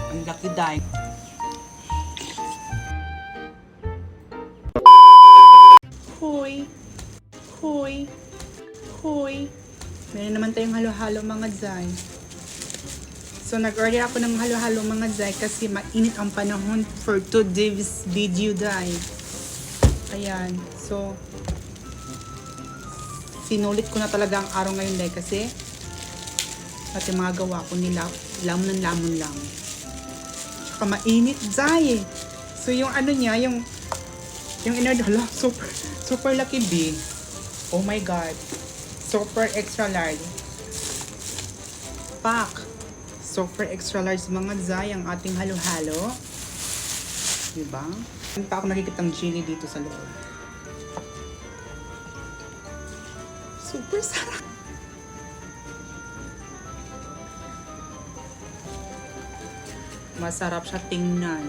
Ang laki dahil. Hoy! Hoy! Hoy! Meron naman tayong halo-halo mga Zay. So, nag-order ako ng halo-halo mga Zay kasi mainit ang panahon for today's video, Day. Ayan. So, sinulit ko na talaga ang araw ngayon, Day, kasi pati mga gawa ko nila, lamon lang. Tsaka mainit, Day. So, yung ano niya, yung in-order, hala, super lucky B. Oh my God. Super extra large. Pack. Super extra large mga Zay ang ating halo-halo. Diba? Hindi pa ako nakikitang chili dito sa loob. Super sarap. Masarap siya tingnan.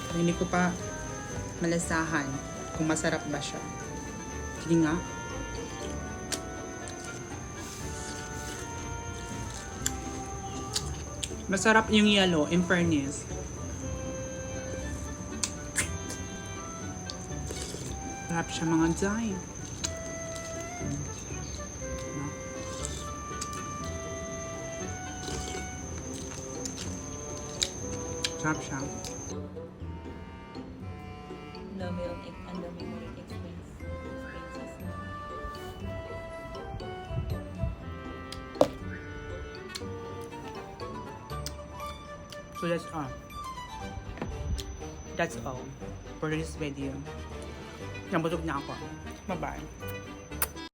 Pero hindi ko pa malasahan kung masarap ba siya. Sige nga. Masarap yung yellow, in fairness. Sarap siya mga Zay. Sarap siya. Ang dami mo rin expenses na. So that's all. That's all for this video. Nabusog na ako. Bye-bye.